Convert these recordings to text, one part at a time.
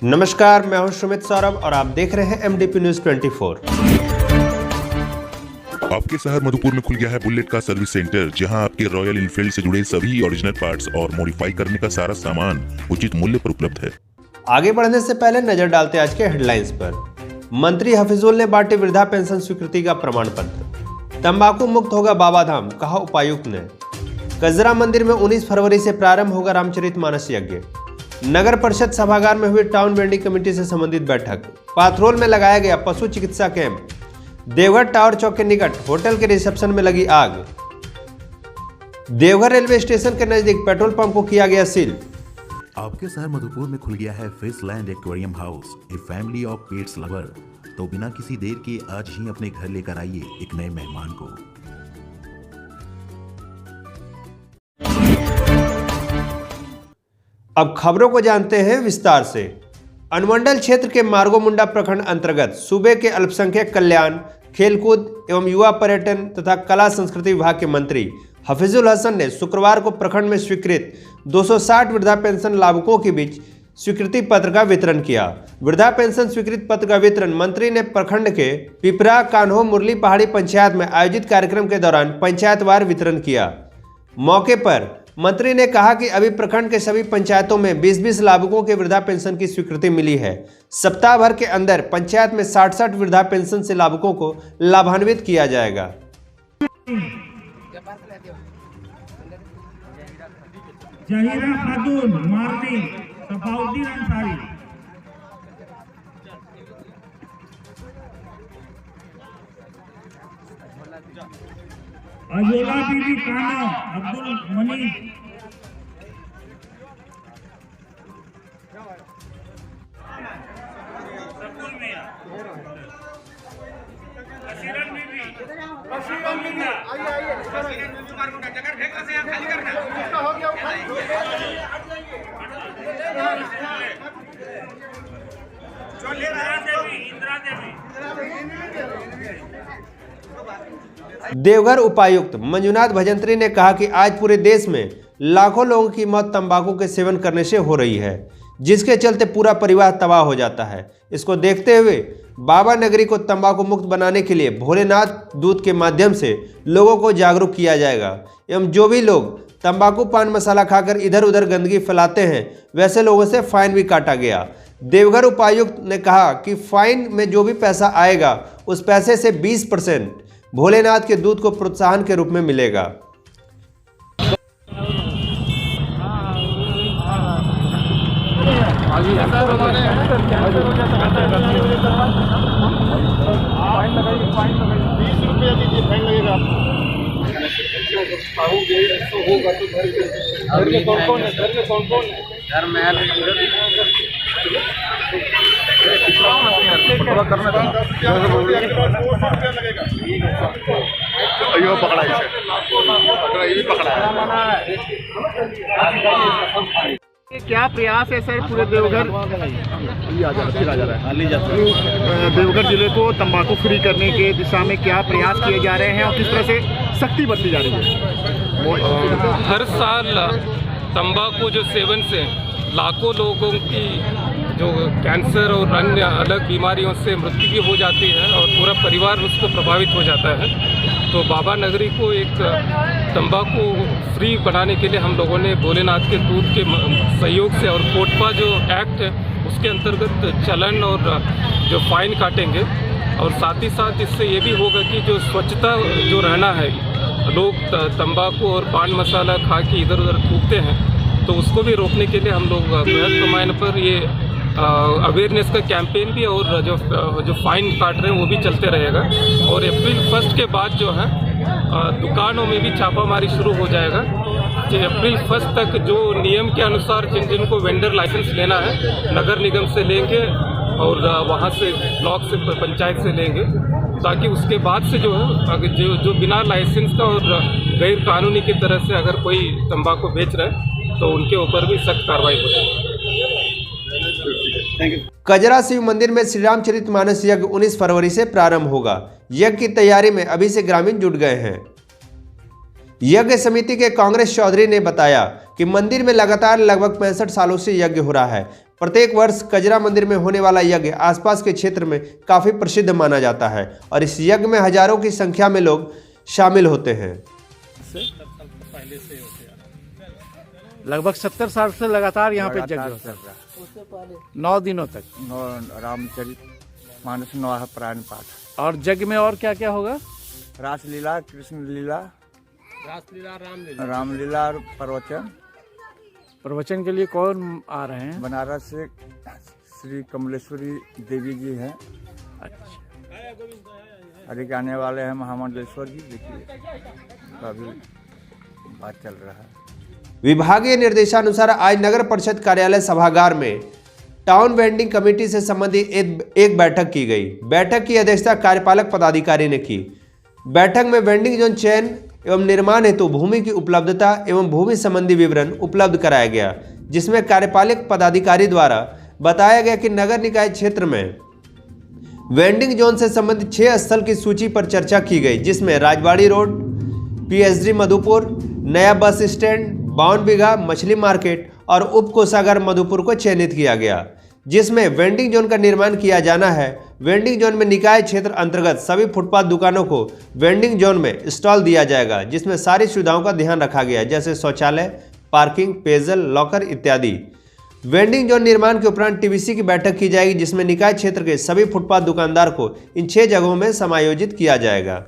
नमस्कार, मैं हूं सुमित सौरभ और आप देख रहे हैं MDP न्यूज 24। आपके शहर मधुपुर में खुल गया है बुलेट का सर्विस सेंटर, जहां आपके रॉयल इनफील्ड से जुड़े सभी ओरिजिनल पार्ट्स और मॉडिफाई करने का सारा सामान उचित मूल्य पर उपलब्ध है। आगे बढ़ने से पहले नजर डालते आज के हेडलाइंस पर। मंत्री हफीजुल ने बांटे वृद्धा पेंशन स्वीकृति का प्रमाण पत्र। तंबाकू मुक्त होगा बाबाधाम, कहा उपायुक्त ने। कजरा मंदिर में 19 फरवरी से प्रारंभ होगा रामचरितमानस यज्ञ। नगर परिषद सभागार में हुई टाउन वेंडिंग कमेटी से संबंधित बैठक। पाथरोल में लगाया गया पशु चिकित्सा कैंप। देवघर टावर चौक के निकट होटल के रिसेप्शन में लगी आग। देवघर रेलवे स्टेशन के नजदीक पेट्रोल पंप को किया गया सील। आपके शहर मधुपुर में खुल गया है फिशलैंड aquarium house, a family of pets lover. तो बिना किसी देर के आज ही अपने घर लेकर आइए एक नए मेहमान को। अब खबरों को जानते हैं विस्तार से। अनुमंडल क्षेत्र के मार्गो मुंडा प्रखंड अंतर्गत सूबे के अल्पसंख्यक कल्याण, खेलकूद एवं युवा पर्यटन तथा कला संस्कृति विभाग के मंत्री हफीजुल हसन ने शुक्रवार को प्रखंड में स्वीकृत 260 वृद्धा पेंशन लाभुकों के बीच स्वीकृति पत्र का वितरण किया। वृद्धा पेंशन स्वीकृति पत्र का वितरण मंत्री ने प्रखंड के पिपरा, कान्हो, मुरली पहाड़ी पंचायत में आयोजित कार्यक्रम के दौरान पंचायतवार वितरण किया। मौके पर मंत्री ने कहा कि अभी प्रखंड के सभी पंचायतों में 20-20 लाभुकों के वृद्धा पेंशन की स्वीकृति मिली है। सप्ताह भर के अंदर पंचायत में 60-60 वृद्धा पेंशन से लाभुकों को लाभान्वित किया जाएगा। जहीरा खातून, मार्नी, सफाउद्दीन अंसारी, अजोला बीबी काना, अब्दुल मनीष, देवघर उपायुक्त मंजुनाथ भजंत्री ने कहा कि आज पूरे देश में लाखों लोगों की मौत तंबाकू के सेवन करने से हो रही है, जिसके चलते पूरा परिवार तबाह हो जाता है। इसको देखते हुए बाबा नगरी को तंबाकू मुक्त बनाने के लिए भोलेनाथ दूत के माध्यम से लोगों को जागरूक किया जाएगा एवं जो भी लोग तंबाकू पान मसाला खाकर इधर उधर गंदगी फैलाते हैं वैसे लोगों से फाइन भी काटा गया। देवघर उपायुक्त ने कहा कि फाइन में जो भी पैसा आएगा उस पैसे से 20% भोलेनाथ के दूत को प्रोत्साहन के रूप में मिलेगा। घर में पकड़ा क्या प्रयास है सर पूरे देवघर देवघर जिले को तंबाकू फ्री करने के दिशा में क्या प्रयास किए जा रहे हैं और किस तरह से सख्ती बरती जा रही है? हर साल तंबाकू जो सेवन से लाखों लोगों की जो कैंसर और अन्य अलग बीमारियों से मृत्यु भी हो जाती है और पूरा परिवार उसको प्रभावित हो जाता है। तो बाबा नगरी को एक तंबाकू फ्री बनाने के लिए हम लोगों ने भोलेनाथ के दूत के सहयोग से और कोटपा जो एक्ट है उसके अंतर्गत चलन और जो फाइन काटेंगे और साथ ही साथ इससे ये भी होगा कि जो स्वच्छता जो रहना है, लोग तंबाकू और पान मसाला खा के इधर उधर थूकते हैं तो उसको भी रोकने के लिए हम लोग बृहद पैमाने पर ये अवेयरनेस का कैंपेन भी और जो फाइन काट रहे हैं वो भी चलते रहेगा। और अप्रैल 1 के बाद जो है दुकानों में भी छापामारी शुरू हो जाएगा। अप्रैल 1 तक जो नियम के अनुसार जिन जिनको वेंडर लाइसेंस लेना है नगर निगम से लेंगे और वहाँ से ब्लॉक से पंचायत से लेंगे, ताकि उसके बाद से जो है अगर जो बिना लाइसेंस का और गैर कानूनी की तरह से अगर कोई तंबाकू बेच रहा है तो उनके ऊपर भी सख्त कार्रवाई हो जाएगी। कजरा शिव मंदिर में श्री रामचरितमानस यज्ञ 19 फरवरी से प्रारंभ होगा। यज्ञ की तैयारी में अभी से ग्रामीण जुट गए हैं। यज्ञ समिति के कांग्रेस चौधरी ने बताया कि मंदिर में लगातार लगभग 65 सालों से यज्ञ हो रहा है। प्रत्येक वर्ष कजरा मंदिर में होने वाला यज्ञ आसपास के क्षेत्र में काफी प्रसिद्ध माना जाता है और इस यज्ञ में हजारों की संख्या में लोग शामिल होते हैं। लगभग 70 साल से लगातार यहाँ पे यज्ञ होता है 9 दिनों तक। रामचरित मानस नौहा प्राण पाठ और यज्ञ में और क्या क्या होगा? रासलीला, कृष्ण लीला, रामलीला और प्रवचन। प्रवचन के लिए कौन आ रहे हैं? बनारस से श्री कमलेश्वरी देवी जी हैं। अच्छा, अरे आने वाले हैं महामंडलेश्वर जी। देखिए अभी बात चल रहा है। विभागीय निर्देशानुसार आज नगर परिषद कार्यालय सभागार में टाउन वेंडिंग कमेटी से संबंधित एक बैठक की गई। बैठक की अध्यक्षता कार्यपालक पदाधिकारी ने की। बैठक में वेंडिंग जोन चयन एवं निर्माण हेतु भूमि की उपलब्धता एवं भूमि संबंधी विवरण उपलब्ध कराया गया, जिसमें कार्यपालक पदाधिकारी द्वारा बताया गया कि नगर निकाय क्षेत्र में वेंडिंग जोन से संबंधित 6 स्थल की सूची पर चर्चा की गई, जिसमें राजवाड़ी रोड, पीएचडी मधुपुर, नया बस स्टैंड, 52 बीघा मछली मार्केट और उप कोषागार मधुपुर को चयनित किया गया, जिसमें वेंडिंग जोन का निर्माण किया जाना है। वेंडिंग जोन में निकाय क्षेत्र अंतर्गत सभी फुटपाथ दुकानों को वेंडिंग जोन में स्टॉल दिया जाएगा, जिसमें सारी सुविधाओं का ध्यान रखा गया है, जैसे शौचालय, पार्किंग, पेयजल, लॉकर इत्यादि। वेंडिंग जोन निर्माण के उपरांत टीबीसी की बैठक की जाएगी, जिसमें निकाय क्षेत्र के सभी फुटपाथ दुकानदार को इन 6 जगहों में समायोजित किया जाएगा।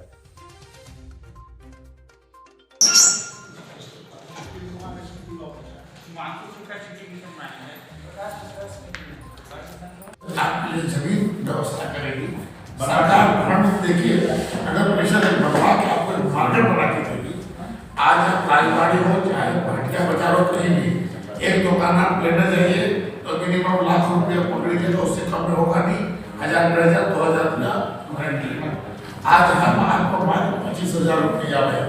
आपके लिए जमीन व्यवस्था करेगी सरकार। फंड देखिए, अगर पैसा बढ़ा के आपको मार्केट बना के देगी। आज आप राजवाड़ी हो चाहे भाटिया बाजार हो, कहीं भी एक दुकान आप लेने जाइए तो मिनिमम लाख रुपये पकड़ लीजिए, तो उससे कम में होगा नहीं। 1000, 1500, 2000 रुपया गारंटी। आज हम आपको मात्र 25,000 रुपया में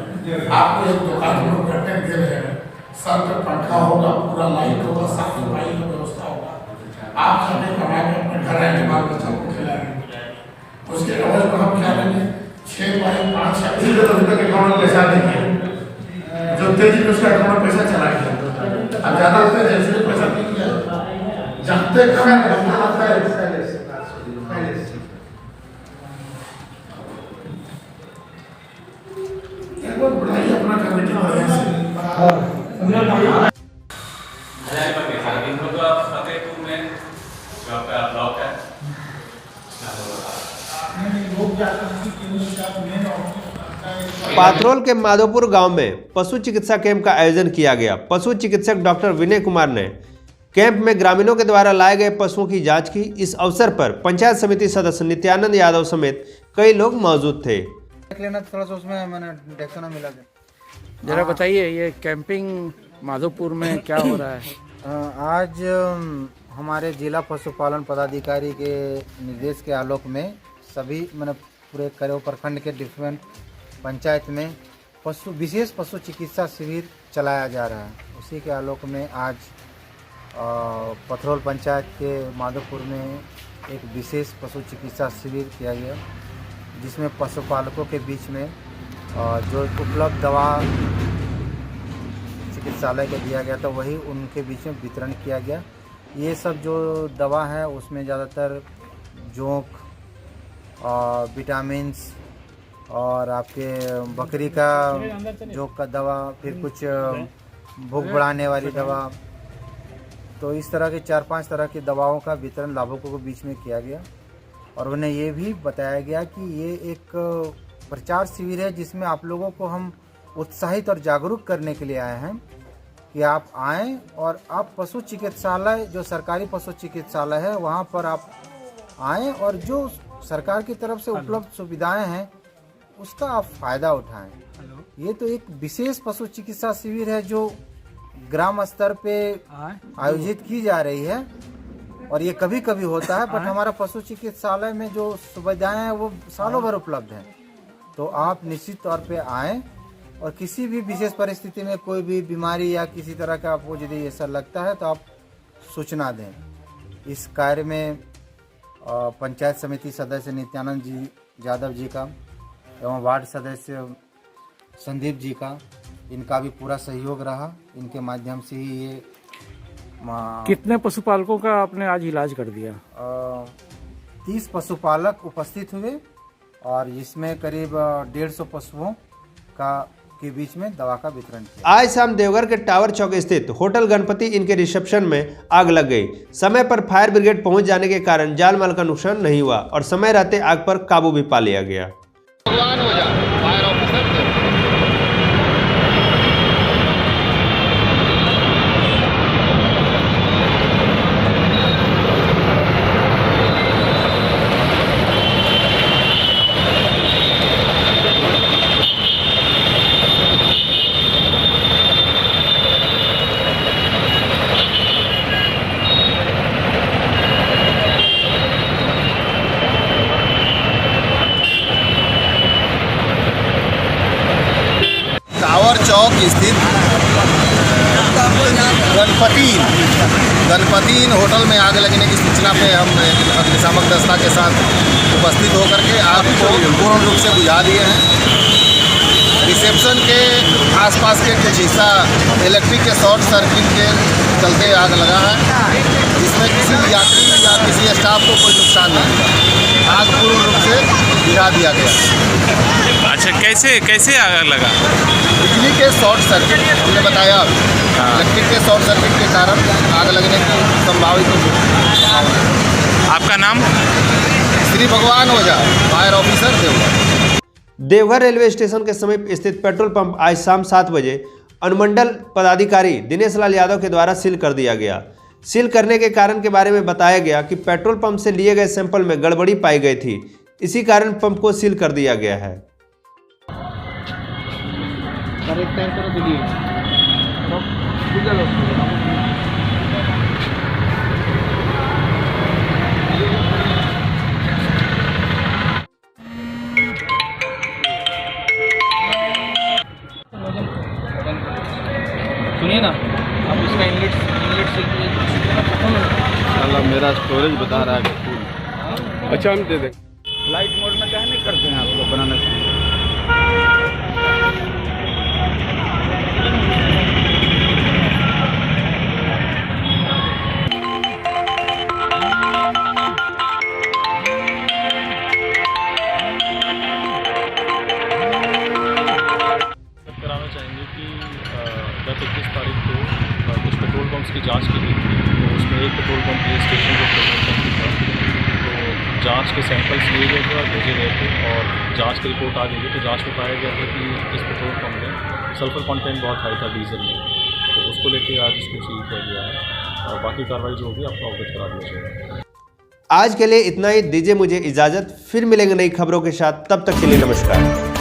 आपको एक दुकान में करके दे रहे हैं। सर पे पंखा होगा, पूरा लाइट होगा, साफ सफाई की व्यवस्था होगा। आप सबने कमा के अपने घर आएंगे, बाल बच्चों को खिलाएंगे। उसके अवध में हम क्या लेंगे? 6 बाई 5 रुपये के अकाउंट में पैसा देंगे। जो तेजी में उसका अकाउंट में पैसा चला गया, अब ज्यादा होता है जैसे पैसा नहीं किया जानते कम आता है। एक बार बढ़ाइए अपना कमेटी बढ़िया से। पाथरोल के माधोपुर गांव में पशु चिकित्सा कैंप का आयोजन किया गया। पशु चिकित्सक डॉक्टर विनय कुमार ने कैंप में ग्रामीणों के द्वारा लाए गए पशुओं की जांच की। इस अवसर पर पंचायत समिति सदस्य नित्यानंद यादव समेत कई लोग मौजूद थे। थोड़ा सा उसमें मैंने देखा ना मिला। जरा बताइए, ये कैंपिंग माधोपुर में क्या हो रहा है? आज हमारे जिला पशुपालन पदाधिकारी के निर्देश के आलोक में सभी मैंने पूरे करेव प्रखंड के डिफरेंट पंचायत में विशेष पशु चिकित्सा शिविर चलाया जा रहा है। उसी के आलोक में आज पथरोल पंचायत के माधोपुर में एक विशेष पशु चिकित्सा शिविर किया गया, जिसमें पशुपालकों के बीच में जो उपलब्ध दवा चिकित्सालय को दिया गया था, वही उनके बीच में वितरण किया गया। ये सब जो दवा है उसमें ज़्यादातर जोंक, विटामिन्स और आपके बकरी का जोंक का दवा, फिर कुछ भूख बढ़ाने वाली दवा, तो इस तरह के 4-5 तरह की दवाओं का वितरण लाभुकों के बीच में किया गया। और उन्हें ये भी बताया गया कि ये एक प्रचार शिविर है, जिसमें आप लोगों को हम उत्साहित और जागरूक करने के लिए आए हैं कि आप आएँ और आप पशु चिकित्सालय, जो सरकारी पशु चिकित्सालय है, वहाँ पर आप आएँ और जो सरकार की तरफ से उपलब्ध सुविधाएं हैं उसका आप फ़ायदा उठाएं। ये तो एक विशेष पशु चिकित्सा शिविर है जो ग्राम स्तर पे आयोजित की जा रही है, और ये कभी कभी होता है, बट हमारा पशु चिकित्सालय में जो सुविधाएं हैं वो सालों भर उपलब्ध हैं। तो आप निश्चित तौर पे आएँ और किसी भी विशेष परिस्थिति में कोई भी बीमारी या किसी तरह का आपको यदि ऐसा लगता है तो आप सूचना दें। इस कार्य में पंचायत समिति सदस्य नित्यानंद जी यादव जी का एवं वार्ड सदस्य संदीप जी का, इनका भी पूरा सहयोग रहा। इनके माध्यम से ही ये कितने पशुपालकों का आपने आज इलाज कर दिया? 30 पशुपालक उपस्थित हुए और इसमें करीब 150 पशुओं के बीच में दवा का वितरण किया। आज शाम देवघर के टावर चौक स्थित होटल गणपति इनके रिसेप्शन में आग लग गई। समय पर फायर ब्रिगेड पहुंच जाने के कारण जान माल का नुकसान नहीं हुआ और समय रहते आग पर काबू भी पा लिया गया। टावर चौक स्थित गणपति होटल में आग लगने की सूचना पे हम अग्निशामक दस्ता के साथ उपस्थित होकर के आग को पूर्ण रूप से बुझा दिए हैं। रिसेप्शन के आसपास के कुछ हिस्सा इलेक्ट्रिक के शॉर्ट सर्किट के चलते आग लगा है। इसमें किसी यात्री या किसी स्टाफ को कोई नुकसान नहीं। आग पूर्ण रूप से बुझा दिया गया। अच्छा, कैसे आग लगा? बिजली के शॉर्ट सर्किट हमने बताया, इलेक्ट्रिक के शॉर्ट सर्किट के कारण आग लगने की संभावित। आपका नाम? श्री भगवान ओझा, fire officer Deoghar. Deoghar railway station के समीप स्थित पेट्रोल पंप आज शाम 7 बजे अनुमंडल पदाधिकारी दिनेश लाल यादव के द्वारा सील कर दिया गया। सील करने के कारण के बारे में बताया गया कि पेट्रोल पंप से लिए गए सैंपल में गड़बड़ी पाई गई थी, इसी कारण पंप को सील कर दिया गया है। सुनिए ना, आप इसका इनलेट से मेरा स्टोरेज बता रहा है फुल। अच्छा, हम दे दें। लाइट मोड में क्या नहीं करते हैं आप लोग बनाने से? कराना चाहेंगे कि गत 21 तारीख को कुछ पेट्रोल पंप्स की जांच की गई थी, तो उसमें एक पेट्रोल पंप ये स्टेशन को पेट्रोल पंप था, तो जांच के सैंपल्स लिए गए थे और भेजे गए थे और जांच की रिपोर्ट आ गई थी। तो जांच में पाया गया था कि इस पेट्रोल पंप में सल्फर कंटेंट बहुत हाई था डीजल में, तो उसको लेके आज इसको सील किया गया है और बाकी कार्रवाई जो होगी आपको अवगत करा दिया जाएगा। आज के लिए इतना ही। दीजिए मुझे इजाज़त, फिर मिलेंगे नई खबरों के साथ। तब तक के लिए नमस्कार।